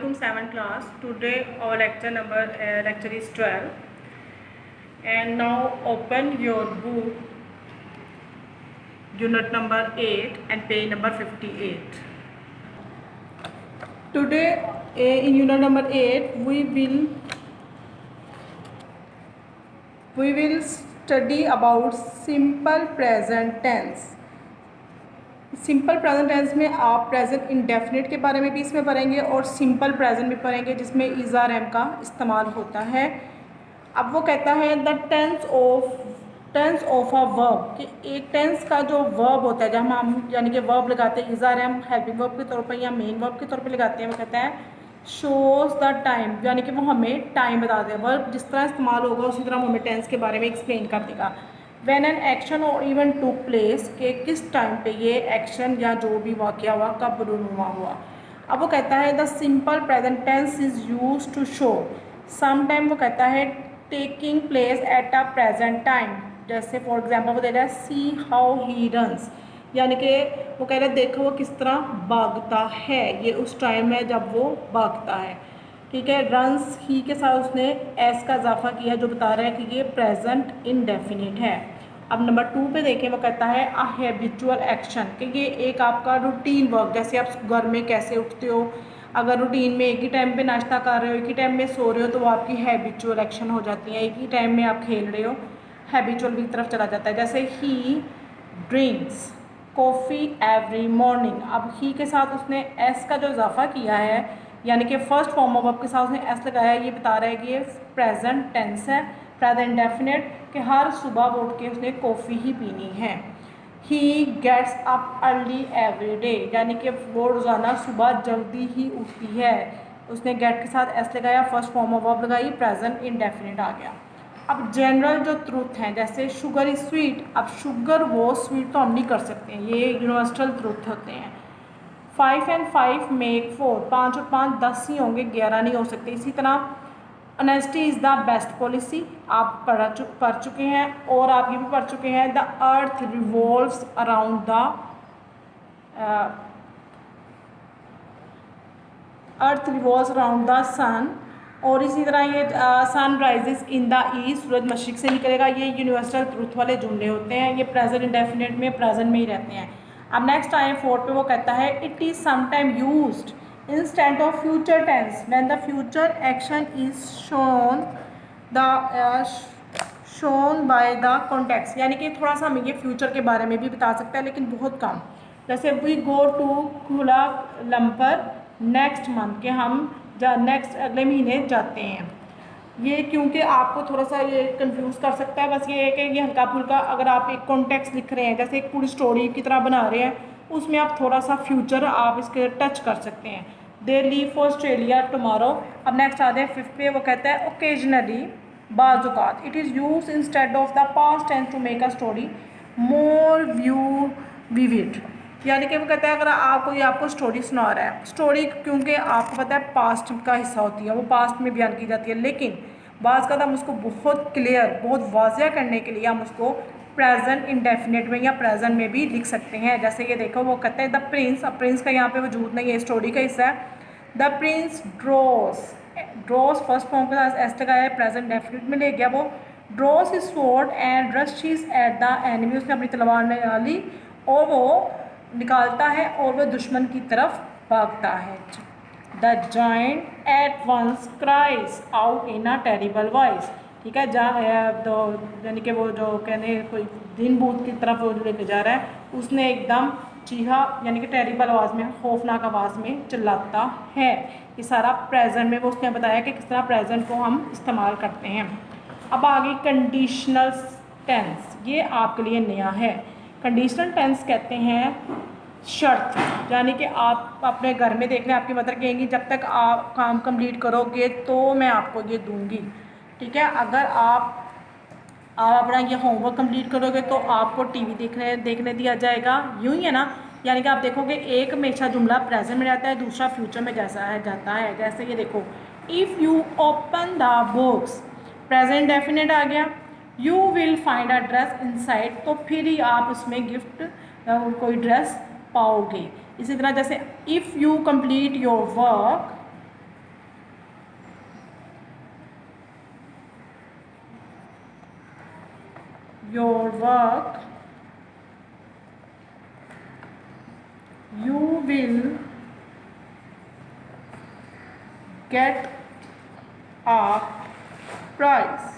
Assalamualaikum 7th class. Today our lecture is 12, and now open your book unit number 8 and page number 58. Today in unit number 8 we will study about simple present tense. Simple present tense में आप present indefinite के बारे में भी इसमें पढ़ेंगे और simple present भी पढ़ेंगे जिसमें इज़ आर एम का इस्तेमाल होता है। अब वो कहता है the tense of a verb, कि एक टेंस का जो वर्ब होता है जब हम यानी कि वर्ब लगाते हैं is R am helping verb के तौर पर या मेन वर्ब के तौर पर लगाते हैं, वो कहता है शोज़ द टाइम, यानी कि वो हमें टाइम बताते हैं। वर्ब जिस तरह इस्तेमाल होगा उसी तरह हमें टेंस के बारे में एक्सप्लेन कर देगा। When an action or event took place, कि किस टाइम पे ये एक्शन या जो भी वाक़या हुआ कब रूनुमा हुआ। अब वो कहता है the simple present tense is use to show some time, वो कहता है taking place at a present time. जैसे फॉर एग्जांपल वो दे रहा है सी हाउ ही रन्स, यानी कि वो कह रहा है देखो वो किस तरह भागता है, ये उस टाइम है जब वो भागता है। ठीक है, रन्स ही के साथ उसने एस का इजाफा किया जो बता रहा है कि ये प्रेजेंट इंडेफिनिट है। अब नंबर 2 पे देखें, वो कहता है अ हैबिचुअल एक्शन, कि ये एक आपका रूटीन वर्क, जैसे आप घर में कैसे उठते हो, अगर रूटीन में एक ही टाइम पे नाश्ता कर रहे हो, एक ही टाइम में सो रहे हो, तो वो आपकी हैबिचुअल एक्शन हो जाती है। एक ही टाइम में आप खेल रहे हो, हैबिचुअल की तरफ चला जाता है। जैसे ही ड्रिंक्स कॉफ़ी एवरी मॉर्निंग, अब ही के साथ उसने एस का जो इजाफा किया है यानी कि फर्स्ट फॉर्म ऑफ वर्ब के साथ उसने एस लगाया है, ये बता रहा है कि ये प्रेजेंट टेंस है, प्रेजेंट इंडेफिनिट, कि हर सुबह उठ के उसने कॉफ़ी ही पीनी है। He gets up early every day, यानी कि वो रोज़ाना सुबह जल्दी ही उठती है। उसने गेट के साथ एस लगाया, फर्स्ट फॉर्म ऑफ वर्ब लगाई, प्रेजेंट इंडेफिनिट आ गया। अब जनरल जो ट्रूथ हैं, जैसे शुगर इज़ स्वीट, अब शुगर वो स्वीट तो हम नहीं कर सकते हैं, ये यूनिवर्सल ट्रूथ होते हैं। 5 and 5 make 4, 5 और 5 10 ही होंगे, 11 नहीं हो सकते। इसी तरह honesty is the best policy, आप पढ़ चुके हैं और आप ये भी पढ़ चुके हैं the earth revolves around the sun, और इसी तरह ये sun rises in the east, सूरज मशरिक से निकलेगा। ये यूनिवर्सल ट्रूथ वाले जुमले होते हैं, ये प्रेजेंट इंडेफिनिट में प्रेजेंट में ही रहते हैं। अब नेक्स्ट आए 4 पे, वो कहता है it is sometime used instead of future tense when the future action is shown by the context, यानी कि थोड़ा सा हमें ये फ्यूचर के बारे में भी बता सकता है लेकिन बहुत कम। जैसे वी गो टू कुला लम्पर नेक्स्ट मंथ, के हम नेक्स्ट अगले महीने जाते हैं। ये क्योंकि आपको थोड़ा सा ये कंफ्यूज कर सकता है, बस ये है कि ये हल्का फुल्का अगर आप एक कॉन्टेक्स्ट लिख रहे हैं, जैसे एक पूरी स्टोरी की तरह बना रहे हैं, उसमें आप थोड़ा सा फ्यूचर आप इसके टच कर सकते हैं। They leave for Australia tomorrow. अब नेक्स्ट आते हैं 5 पे, वो कहता है ओकेजनली बाजुकात it is used instead of the past tense to make a story more vivid, यानी कि वो कहता है अगर आपको स्टोरी सुना रहा है, स्टोरी क्योंकि आपको पता है पास्ट का हिस्सा होती है, वो पास्ट में बयान की जाती है, लेकिन बाज़ का हम उसको बहुत क्लियर बहुत वाज़िया करने के लिए हम उसको प्रेजेंट इंडेफिनिट में या प्रेजेंट में भी लिख सकते हैं। जैसे ये देखो, वो कहता है द प्रिंस, अब प्रिंस का यहाँ पे वजूद नहीं है, स्टोरी का हिस्सा है। द प्रिंस ड्रॉस फर्स्ट फॉर्म के साथ एस लगाया है, प्रेजेंट इंडेफिनिट में ले गया। वो draws his sword and rushes at the enemy, उसने अपनी तलवार निकाली और वो निकालता है और वह दुश्मन की तरफ भागता है। The giant at once cries out in a terrible voice, ठीक है, यानी कि वो जो कहने कोई दिन बूथ की तरफ वो लेके जा रहा है, उसने एकदम चीहा यानी कि टेरिबल आवाज़ में, खौफनाक आवाज़ में चिल्लाता है। ये सारा प्रेजेंट में वो उसने बताया कि किस तरह प्रेजेंट को हम इस्तेमाल करते हैं। अब आगे कंडीशनल टेंस, ये आपके लिए नया है। कंडीशनल टेंस कहते हैं शर्त, यानी कि आप अपने घर में देख लें, आपकी मदर कहेंगी जब तक आप काम कंप्लीट करोगे तो मैं आपको ये दूंगी। ठीक है, अगर आप अपना ये होमवर्क कंप्लीट करोगे तो आपको टीवी देखने दिया जाएगा, यूँ ही है ना। यानी कि आप देखोगे एक हमेशा जुमला प्रेजेंट में रहता है, दूसरा फ्यूचर में जैसा है जाता है। जैसे ये देखो, if you open the books, present definite आ गया। You will find a dress inside, तो फिर ही आप उसमें गिफ्ट कोई ड्रेस पाओगे। इसी तरह जैसे if you complete your work your work, you will get a prize.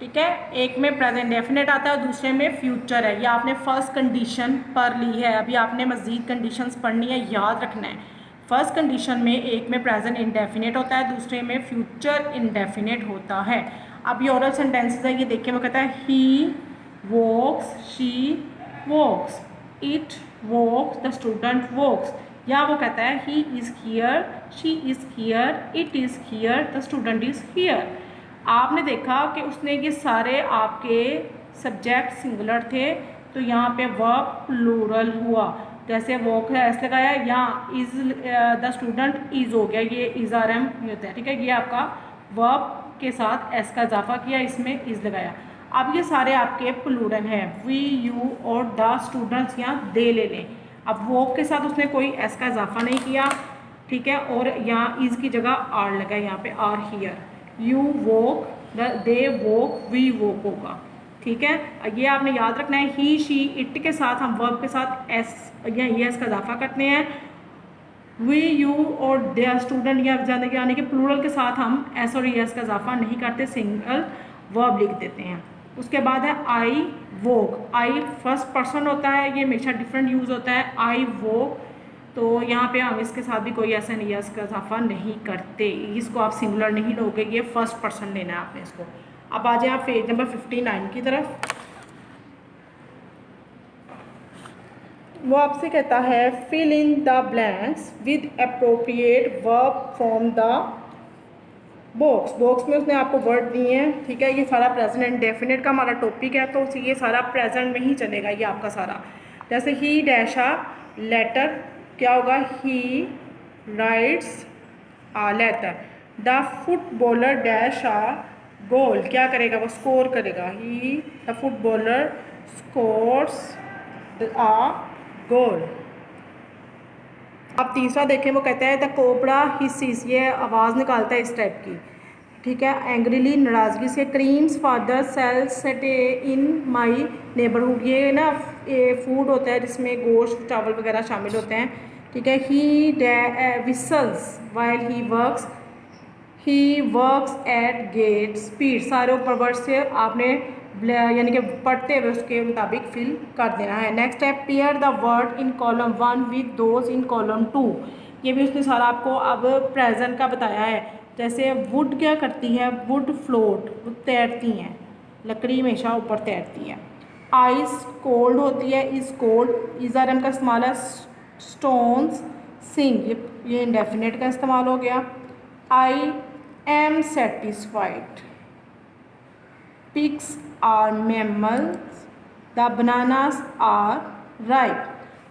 ठीक है, एक में प्रेजेंट डेफिनेट आता है और दूसरे में फ्यूचर है। ये आपने फर्स्ट कंडीशन पढ़ ली है, अभी आपने मज़ीद कंडीशंस पढ़नी है, याद रखना है। फर्स्ट कंडीशन में एक में प्रेजेंट इंडेफिनेट होता है, दूसरे में फ्यूचर इंडेफिनेट होता है। अब ये ओरल सेंटेंसेस है, ये देखिए वो कहता है he walks, she walks, it walks, the student walks. या वो कहता है he is here, she is here, it is here, the student is here. आपने देखा कि उसने ये सारे आपके सब्जेक्ट सिंगुलर थे, तो यहाँ पे वर्ब प्लूरल हुआ। जैसे वॉक है एस लगाया, यहाँ इज़ द स्टूडेंट इज़ हो गया, ये इज़ आर एम होता है। ठीक है, ये आपका वर्ब के साथ एस का इजाफा किया, इसमें इज़ लगाया। अब ये सारे आपके प्लूरल हैं, वी, यू और द स्टूडेंट्स, यहाँ दे ले लें। अब वॉक के साथ उसने कोई एस का इजाफा नहीं किया, ठीक है, और यहाँ इज़ की जगह आर लगा, यहाँ पे are here. You walk, they walk, we walk होगा। ठीक है, ये आपने याद रखना है। ही, शी, इट के साथ हम वर्ब के साथ एस या एस का इजाफा करते हैं। वी, यू और दे स्टूडेंट या यानी कि प्लूरल के साथ हम एस और एस का इजाफा नहीं करते, सिंगल वर्ब लिख देते हैं। उसके बाद है I walk. I first person होता है, ये हमेशा डिफरेंट यूज़ होता है। आई वॉक, तो यहाँ पे हम इसके साथ भी कोई ऐसा नहीं है, इसका इजाफा नहीं करते, इसको आप सिंगुलर नहीं लोगे, ये फर्स्ट पर्सन लेना है आपने इसको। अब आ जाए आप पेज नंबर 59 की तरफ। वो आपसे कहता है fill in the blanks with appropriate verb from the box. Box में उसने आपको वर्ड दिए हैं। ठीक है, ये सारा प्रेजेंट इंडेफिनिट का हमारा टॉपिक है, तो ये सारा प्रेजेंट में ही चलेगा ये आपका सारा। जैसे ही डैश आ लेटर, क्या होगा, he writes a letter. The footballer dash a goal, क्या करेगा, वो स्कोर करेगा। He the footballer scores a goal. अब तीसरा देखें, वो कहता है द कोबरा हिस्सिस, ये आवाज़ निकालता है इस टाइप की। ठीक है, एंग्रीली, नाराज़गी से। Creams father sells set in my neighbourhood, ये ना फूड होता है जिसमें गोश्त, चावल वगैरह शामिल होते हैं। ठीक है, he whistles while he works at great speed. सारे ऊपर वर्ड से आपने यानी कि पढ़ते हुए उसके मुताबिक फिल कर देना है। नेक्स्ट है pair the word in column 1 with those in column 2। ये भी उसने सारा आपको अब प्रेजेंट का बताया है। जैसे वुड क्या करती है, वुड फ्लोट, वो तैरती हैं, लकड़ी हमेशा ऊपर तैरती है। आइस कोल्ड होती है, इज़ कोल्ड, इज़ारम का इस्तेमाल है। स्टोन्स सिंग, ये इंडेफिनेट का इस्तेमाल हो गया। I am satisfied, pigs are mammals, the bananas are ripe.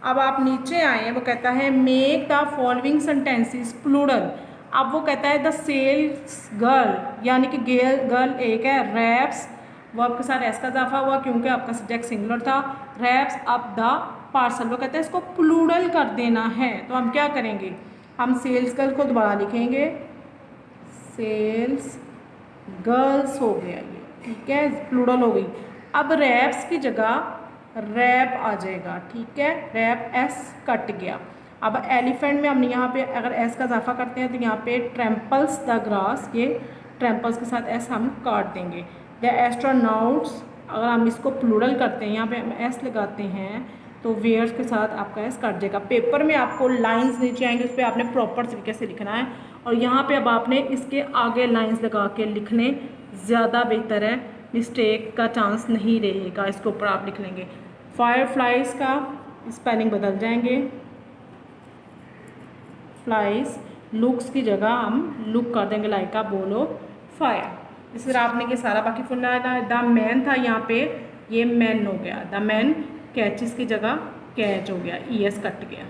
अब आप नीचे आए, वो कहता है make the following sentences plural. अब वो कहता है द सेल्स गर्ल, यानी कि गर्ल एक है। रैप्स, वो आपके साथ एस का इजाफा हुआ क्योंकि आपका सब्जेक्ट सिंगुलर था। रैप्स अप द पार्सल, वो कहते हैं इसको प्लूरल कर देना है, तो हम क्या करेंगे, हम सेल्स गर्ल को दोबारा लिखेंगे, सेल्स गर्ल्स हो गया ये। ठीक है, प्लूरल हो गई। अब रैप्स की जगह रैप आ जाएगा। ठीक है, रैप एस कट गया। अब एलिफेंट में हमने यहाँ पे अगर एस का इजाफा करते हैं तो यहाँ पे ट्रैम्पल्स द ग्रास, ये ट्रैम्पल्स के साथ एस हम काट देंगे। द एस्ट्रोनॉट्स, अगर हम इसको प्लूरल करते हैं, यहाँ पे हम एस लगाते हैं तो वेयर्स के साथ आपका एस कट जाएगा। पेपर में आपको लाइंस नीचे आएंगे, उस पर आपने प्रॉपर तरीके से लिखना है, और यहाँ पे अब आपने इसके आगे लाइंस लगा के लिखने ज़्यादा बेहतर है, मिस्टेक का चांस नहीं रहेगा, इसके ऊपर आप लिख लेंगे। फायर फ्लाइज का स्पेलिंग बदल जाएंगे, फ्लाइज, लुक्स की जगह हम लुक कर देंगे, लाइक का बोलो फायर। इस तरह आपने ये सारा बाकी फुलना। द मैन था यहाँ पे, ये मैन हो गया। द मैन कैचेस की जगह कैच हो गया, ई एस कट गया।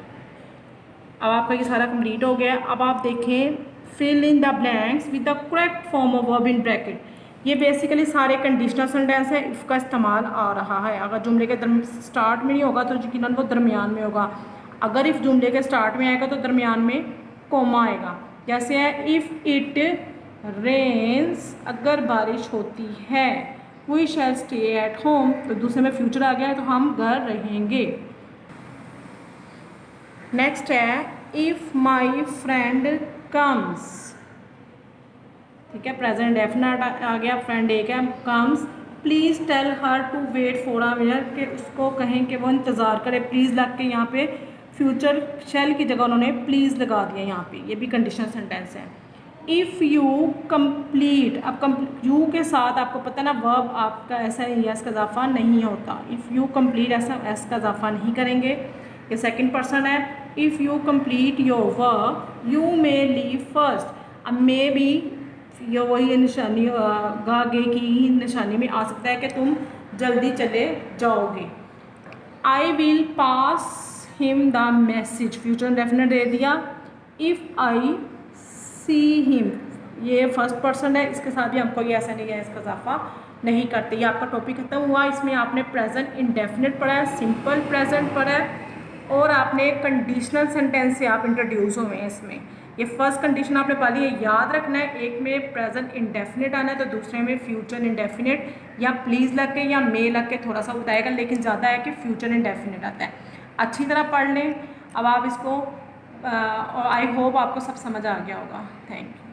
अब आपका ये सारा कंप्लीट हो गया। अब आप देखें fill in the blanks with the correct form of verb in bracket. ये बेसिकली सारे कंडीशनल सेंटेंस है, इसका इस्तेमाल आ रहा है। अगर जुमले के स्टार्ट में नहीं होगा तो यकीनन वो दरमियान में होगा। अगर इफ़ जुमले के स्टार्ट में आएगा तो दरमियान में कोमा आएगा। जैसे है इफ़ इट रेन्स, अगर बारिश होती है। We shall stay at home, तो दूसरे में फ्यूचर आ गया है तो हम घर रहेंगे। नेक्स्ट है इफ़ माई फ्रेंड कम्स, ठीक है, प्रेजेंट डेफिनेट आ गया, फ्रेंड एक है, comes, please tell her to wait for a minute, कि उसको कहें कि वो इंतज़ार करे, प्लीज़ लग के यहाँ पे फ्यूचर शेल की जगह उन्होंने प्लीज़ लगा दिया यहाँ पे, ये भी कंडीशनल सेंटेंस है। इफ़ यू कंप्लीट, अब यू के साथ आपको पता ना वर्ब आपका ऐसा एस का इजाफा नहीं होता, इफ़ यू कंप्लीट ऐसा एस का इजाफा नहीं करेंगे, ये सेकंड पर्सन है। If you complete your work you may leave first, अब मे भी ये वही निशानी गा गे की ही निशानी में आ सकता है कि तुम जल्दी चले जाओगे। I will pass him the message, future definite दे दिया। इफ़ आई सी हिम, ये फर्स्ट पर्सन है, इसके साथ भी हमको ये ऐसा नहीं है इसका इजाफा नहीं करते। ये आपका टॉपिक खत्म हुआ। इसमें आपने प्रेजेंट इंडेफिनिट पढ़ा है, सिंपल प्रेजेंट पढ़ा है, और आपने कंडीशनल सेंटेंस से आप इंट्रोड्यूस हुए हैं इसमें। ये फर्स्ट कंडीशन आपने पढ़ी है, याद रखना है, एक में प्रेजेंट इंडेफिनिट आना है तो दूसरे में फ्यूचर इंडेफिनिट या प्लीज़ लग के या मे लग के थोड़ा सा बताएगा, लेकिन ज़्यादा है कि फ्यूचर इंडेफिनिट आता है। अच्छी तरह पढ़ लें अब आप इसको, और आई होप आपको सब समझ आ गया होगा। Thank you.